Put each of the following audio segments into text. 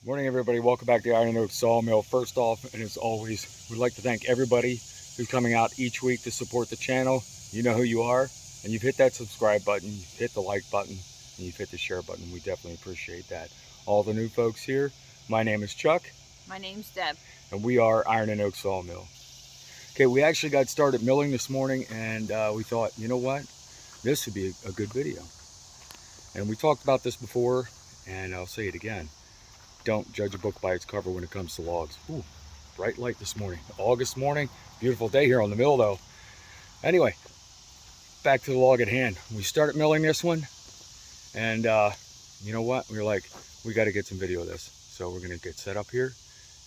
Morning, everybody. Welcome back to the Iron Oak Sawmill. First off, and as always, we'd like to thank everybody who's coming out each week to support the channel. You know who you are, and you've hit that subscribe button, you've hit the like button, and you've hit the share button. We definitely appreciate that. All the new folks here, my name is Chuck. My name's Deb. And we are Iron and Oak Sawmill. Okay, we actually got started milling this morning, and we thought, you know what? This would be a good video. And we talked about this before, and I'll say it again. Don't judge a book by its cover when it comes to logs. Ooh, bright light this morning. August morning. Beautiful day here on the mill, though. Anyway, back to the log at hand. We started milling this one, and you know what? We were like, we got to get some video of this. So we're going to get set up here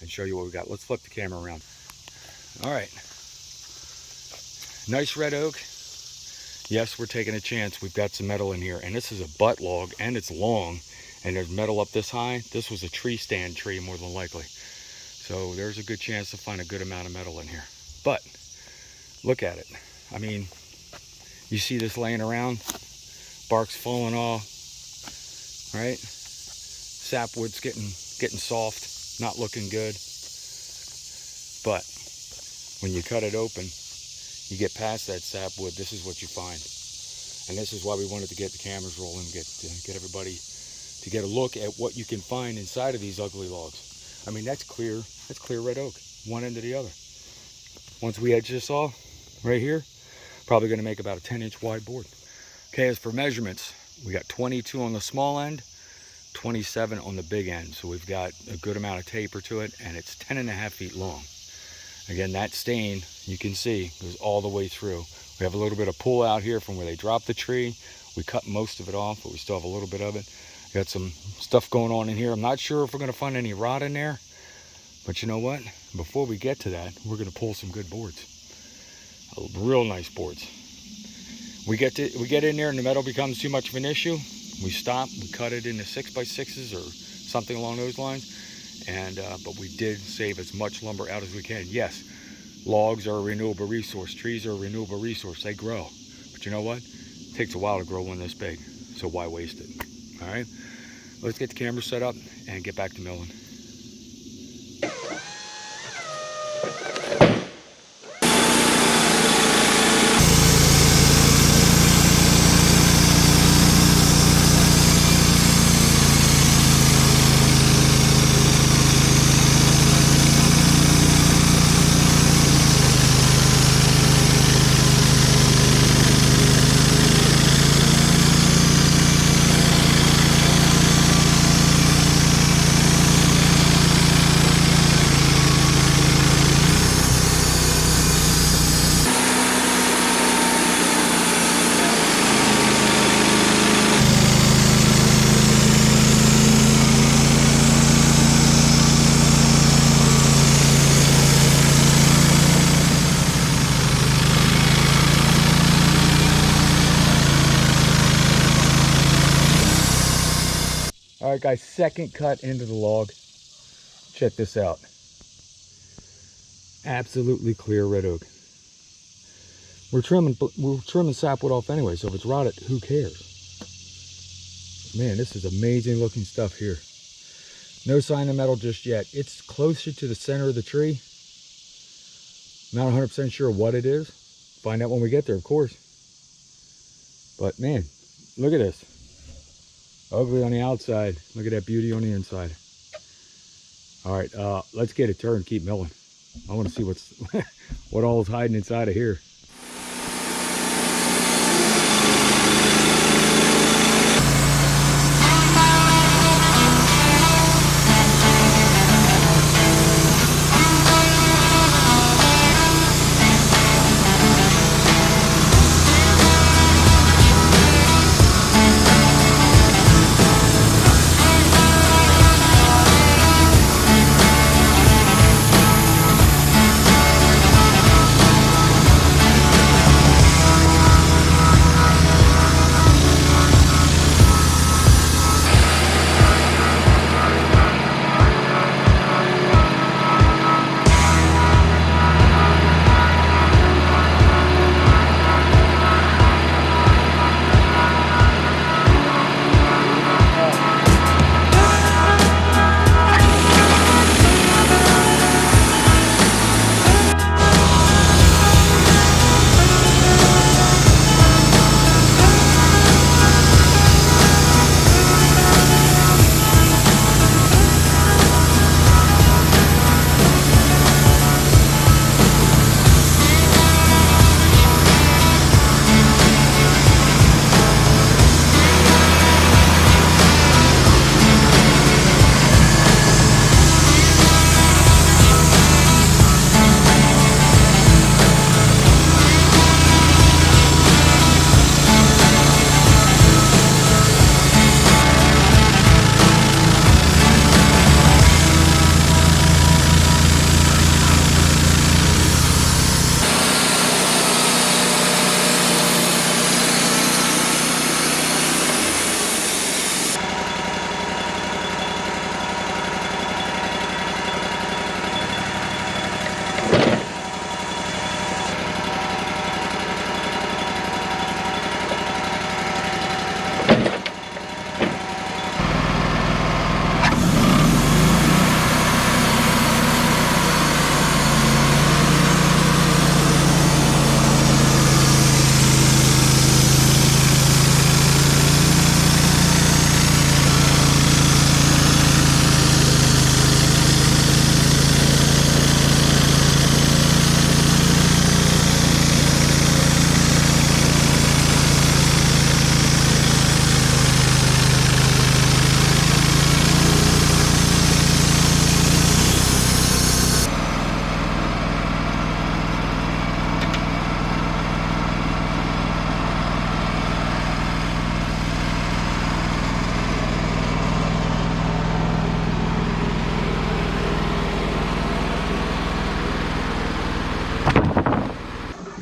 and show you what we got. Let's flip the camera around. All right. Nice red oak. Yes, we're taking a chance. We've got some metal in here, and this is a butt log, and it's long. And there's metal up this high. This was a tree stand tree, more than likely. So there's a good chance to find a good amount of metal in here. But look at it. I mean, you see this laying around, bark's falling off, right? Sapwood's getting soft, not looking good. But when you cut it open, you get past that sapwood, this is what you find. And this is why we wanted to get the cameras rolling, get everybody to get a look at what you can find inside of these ugly logs. I mean, that's clear red oak, one end to the other. Once we edge this off, right here, probably gonna make about a 10-inch wide board. Okay, as for measurements, we got 22 on the small end, 27 on the big end. So we've got a good amount of taper to it, and it's 10.5 feet long. Again, that stain, you can see, goes all the way through. We have a little bit of pull out here from where they dropped the tree. We cut most of it off, but we still have a little bit of it. Got some stuff going on in here. I'm not sure if we're going to find any rot in there, but you know what? Before we get to that, we're going to pull some good boards, real nice boards. We get in there and the metal becomes too much of an issue. We stop. We cut it into 6x6s or something along those lines, and but we did save as much lumber out as we can. Yes, logs are a renewable resource. Trees are a renewable resource. They grow, but you know what? It takes a while to grow one this big, so why waste it? All right, let's get the camera set up and get back to milling. All right, guys, second cut into the log. Check this out. Absolutely clear red oak. We're trimming sapwood off anyway, so if it's rotted, who cares? Man, this is amazing looking stuff here. No sign of metal just yet. It's closer to the center of the tree. Not 100% sure what it is. Find out when we get there, of course. But man, look at this. Ugly on the outside. Look at that beauty on the inside. All right, let's get it turned. Keep milling. I want to see what all is hiding inside of here.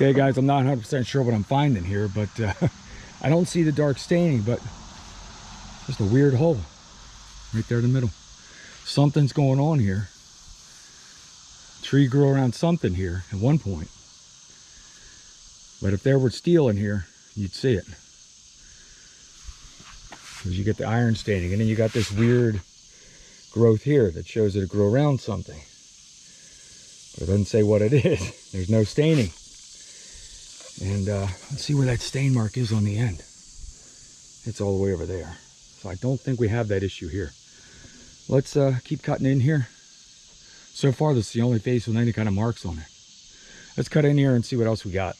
Okay guys, I'm not 100% sure what I'm finding here, but I don't see the dark staining, but just a weird hole right there in the middle. Something's going on here. Tree grew around something here at one point. But if there were steel in here, you'd see it. Because you get the iron staining, and then you got this weird growth here that shows that it grew around something. But it doesn't say what it is. There's no staining. And let's see where that stain mark is on the end. It's all the way over there. So I don't think we have that issue here. Let's keep cutting in here. So far, this is the only face with any kind of marks on it. Let's cut in here and see what else we got.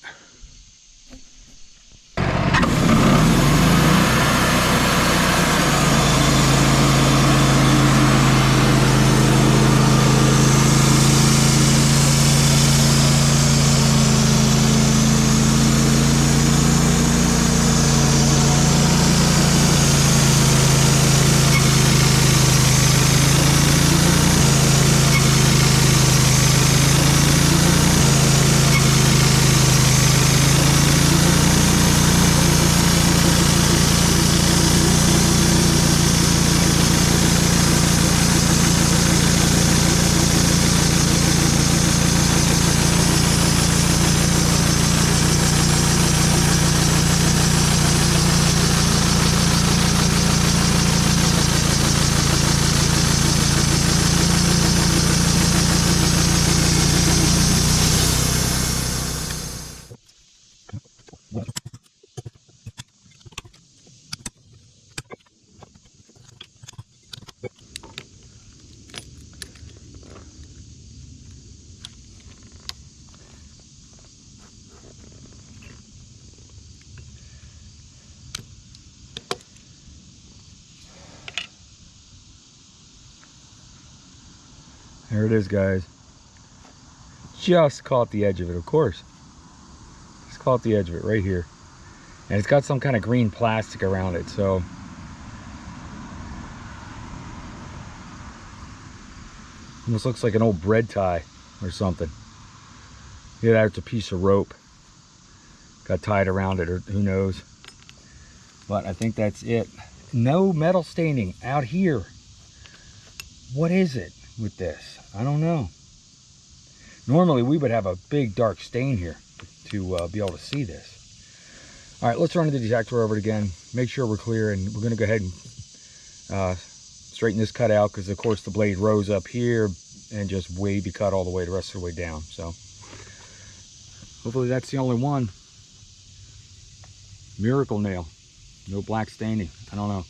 There it is, guys. Just caught the edge of it, of course. Just caught the edge of it right here. And it's got some kind of green plastic around it, so almost looks like an old bread tie or something. Yeah, that's a piece of rope. Got tied around it, or who knows. But I think that's it. No metal staining out here. What is it with this? I don't know. Normally we would have a big dark stain here to be able to see this. All right, let's run the detector over it again, make sure we're clear, and we're going to go ahead and straighten this cut out, because of course the blade rose up here and just wavy cut all the way the rest of the way down. So hopefully that's the only one. Miracle nail, no black staining. I don't know.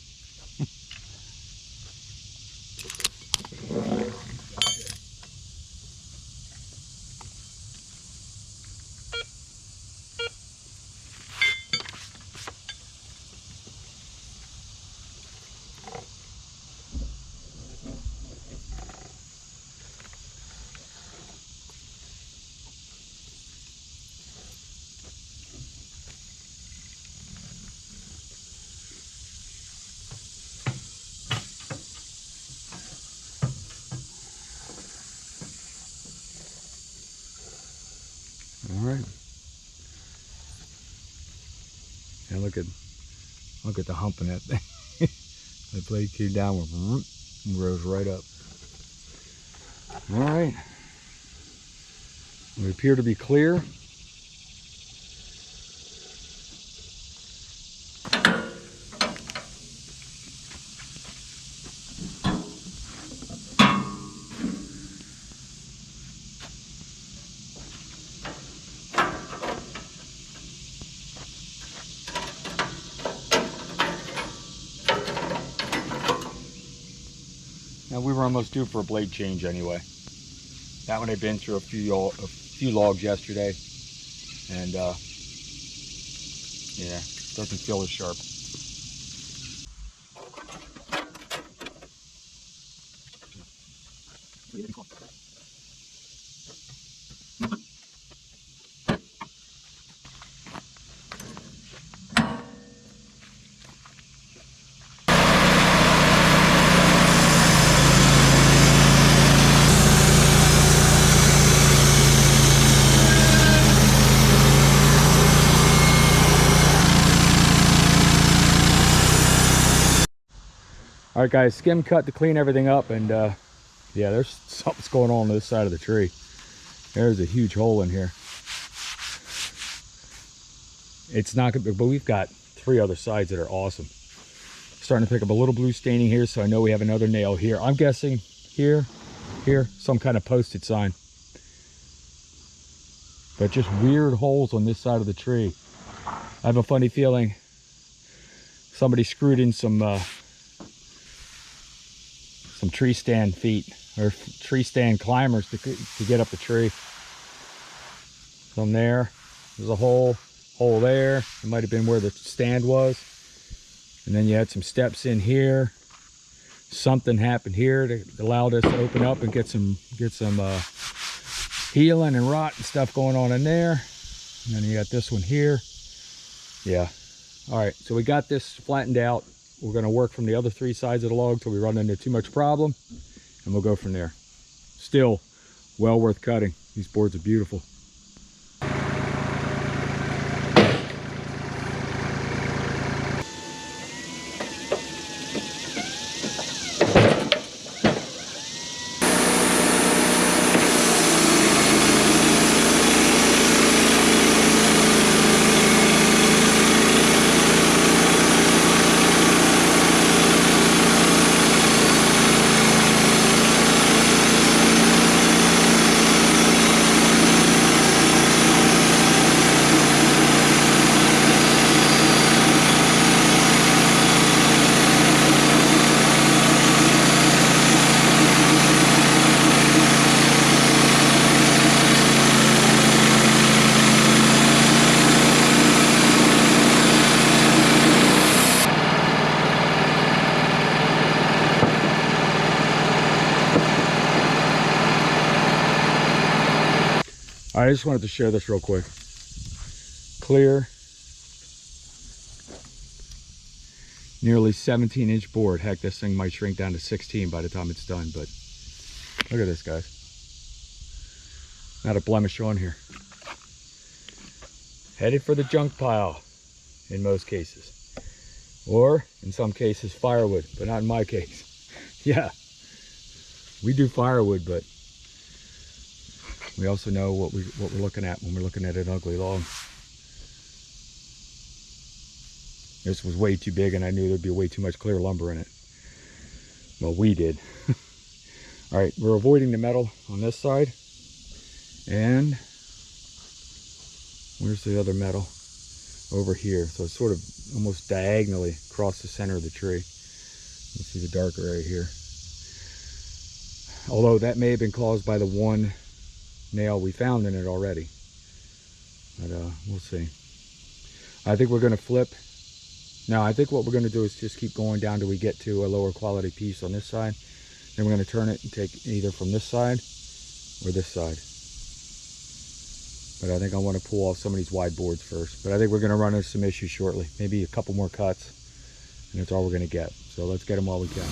All right. And look at the hump in that thing. The blade came down and rose right up. All right. We appear to be clear. Now we were almost due for a blade change anyway. That one had been through a few logs yesterday, and yeah, doesn't feel as sharp. right, guys, skim cut to clean everything up, and yeah, there's something's going on this side of the tree. There's a huge hole in here. It's not gonna be, but we've got 3 other sides that are awesome. Starting to pick up a little blue staining here, so I know we have another nail here. I'm guessing here, some kind of posted sign. But just weird holes on this side of the tree. I have a funny feeling somebody screwed in some tree stand feet or tree stand climbers to get up the tree. From there, there's a hole there. It might have been where the stand was. And then you had some steps in here. Something happened here that allowed us to open up and get some healing and rot and stuff going on in there. And then you got this one here. Yeah. All right, so we got this flattened out. We're gonna work from the other 3 sides of the log till we run into too much problem, and we'll go from there. Still well worth cutting. These boards are beautiful. All right, I just wanted to share this real quick. Clear, nearly 17-inch board. Heck, this thing might shrink down to 16 by the time it's done, but look at this, guys. Not a blemish on here. Headed for the junk pile in most cases. Or, in some cases, firewood, but not in my case. Yeah, we do firewood, but we also know what we're looking at when we're looking at an ugly log. This was way too big, and I knew there'd be way too much clear lumber in it. Well, we did. All right, we're avoiding the metal on this side. And where's the other metal? Over here. So it's sort of almost diagonally across the center of the tree. You see the darker area here. Although that may have been caused by the one nail we found in it already, but we'll see. I think we're going to flip. Now I think what we're going to do is just keep going down till we get to a lower quality piece on this side. Then we're going to turn it and take either from this side or this side. But I think I want to pull off some of these wide boards first. But I think we're going to run into some issues shortly. Maybe a couple more cuts, and that's all we're going to get. So let's get them while we can.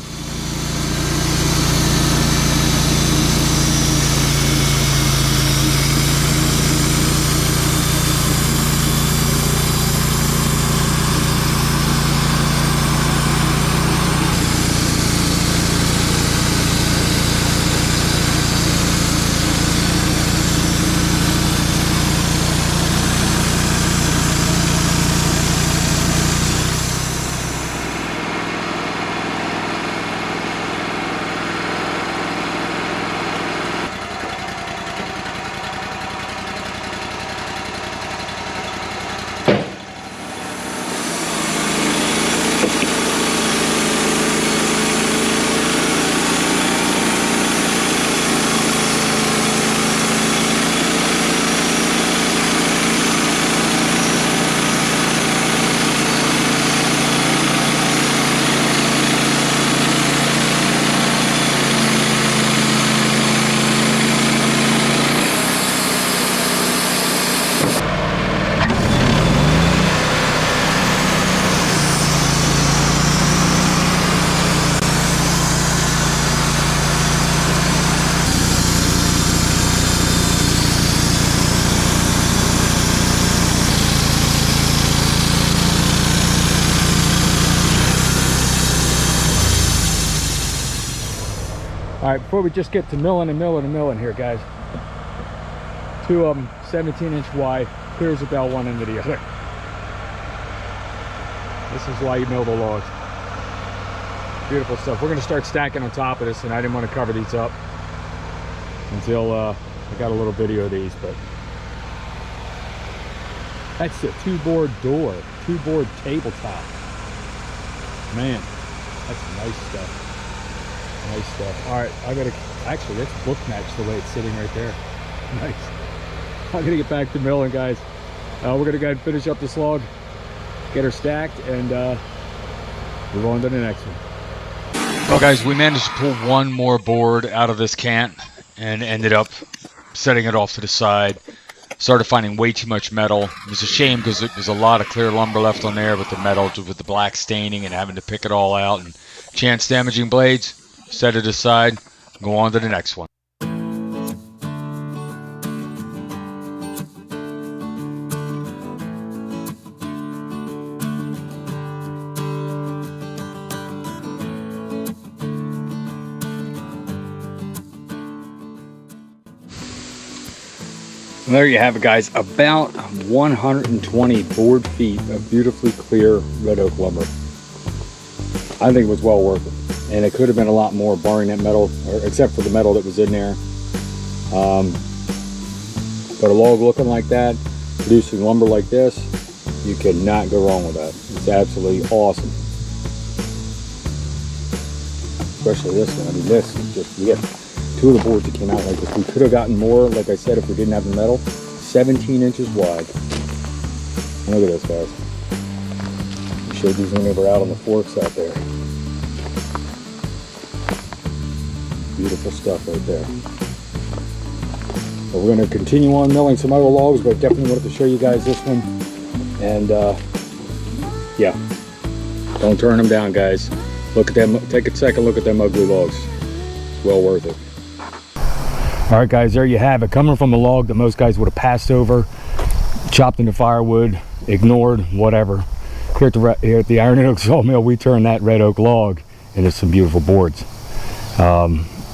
All right, before we just get to milling here, guys. 2 of them, 17-inch wide, clear as a bell, one into the other. This is why you mill the logs. Beautiful stuff. We're gonna start stacking on top of this, and I didn't want to cover these up until I got a little video of these, but that's a 2-board door, 2-board tabletop. Man, that's nice stuff. Nice stuff. All right, I gotta, actually, that's book match the way it's sitting right there. Nice. I'm gonna get back to milling, guys. We're gonna go ahead and finish up this log, get her stacked, and move on to the next one. Well, guys, we managed to pull one more board out of this cant and ended up setting it off to the side. Started finding way too much metal. It was a shame because there's a lot of clear lumber left on there, but the metal with the black staining and having to pick it all out and chance damaging blades. Set it aside, go on to the next one. And there you have it, guys. About 120 board feet of beautifully clear red oak lumber. I think it was well worth it. And it could have been a lot more, barring that metal, or except for the metal that was in there. But a log looking like that, producing lumber like this, you cannot go wrong with that. It's absolutely awesome. Especially this one. I mean, this is just, we got 2 of the boards that came out like this. We could have gotten more, like I said, if we didn't have the metal. 17 inches wide. Look at this, guys. We showed these when they were out on the forks out there. Beautiful stuff right there. But we're going to continue on milling some other logs, but definitely wanted to show you guys this one. And yeah, don't turn them down, guys. Look at them. Take a second look at them ugly logs. It's well worth it. All right, guys, there you have it. Coming from a log that most guys would have passed over, chopped into firewood, ignored, whatever. Here at the Iron and Oak Sawmill, we turn that red oak log into some beautiful boards.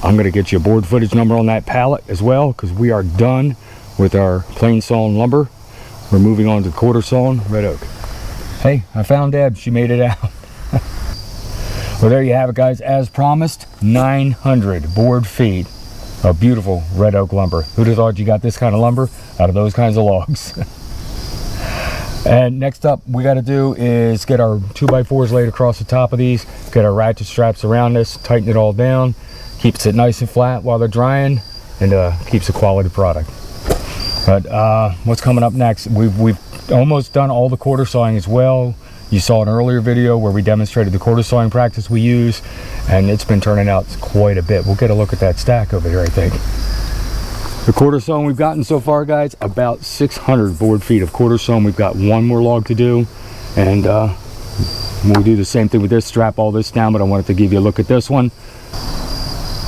I'm going to get you a board footage number on that pallet as well, because we are done with our plain sawn lumber. We're moving on to quarter sawn red oak. Hey, I found Deb. She made it out. Well, there you have it, guys. As promised, 900 board feet of beautiful red oak lumber. Who'd have thought you got this kind of lumber out of those kinds of logs? And next up, we got to do is get our 2x4s laid across the top of these, get our ratchet straps around this, tighten it all down, keeps it nice and flat while they're drying, and keeps a quality product. But what's coming up next? We've almost done all the quarter sawing as well. You saw an earlier video where we demonstrated the quarter sawing practice we use, and it's been turning out quite a bit. We'll get a look at that stack over here, I think. The quarter sawing we've gotten so far, guys, about 600 board feet of quarter sawing. We've got one more log to do, and we'll do the same thing with this, strap all this down, but I wanted to give you a look at this one.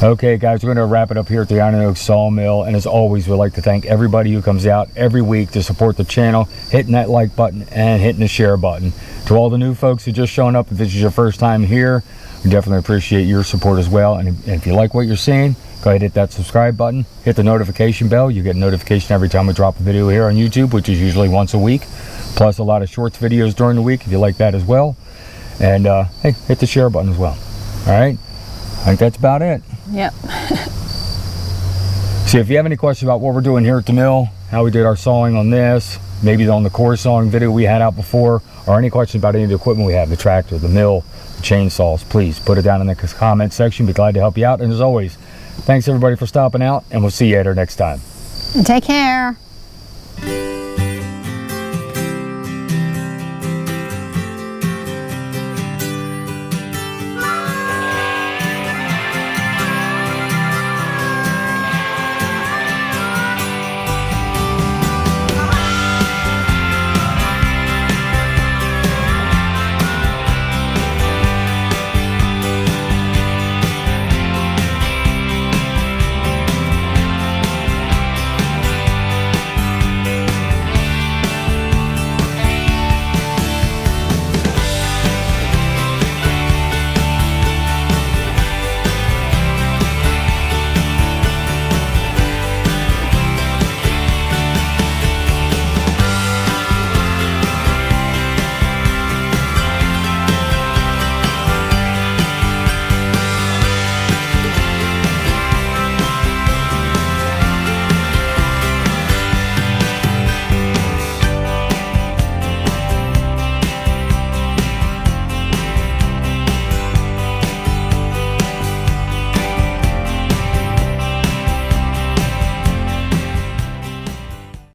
Okay, guys, we're going to wrap it up here at the Iron and Oak Sawmill, and as always, we'd like to thank everybody who comes out every week to support the channel, hitting that like button and hitting the share button. To all the new folks who just showing up, if this is your first time here, we definitely appreciate your support as well. And if you like what you're seeing, go ahead and hit that subscribe button, hit the notification bell. You get a notification every time we drop a video here on YouTube, which is usually once a week, plus a lot of shorts videos during the week if you like that as well. And hey, hit the share button as well. All right, I think that's about it. Yep. So if you have any questions about what we're doing here at the mill, how we did our sawing on this, maybe on the core sawing video we had out before, or any questions about any of the equipment we have, the tractor, the mill, the chainsaws, please put it down in the comment section. Be glad to help you out. And as always, thanks everybody for stopping out, and we'll see you later next time. Take care.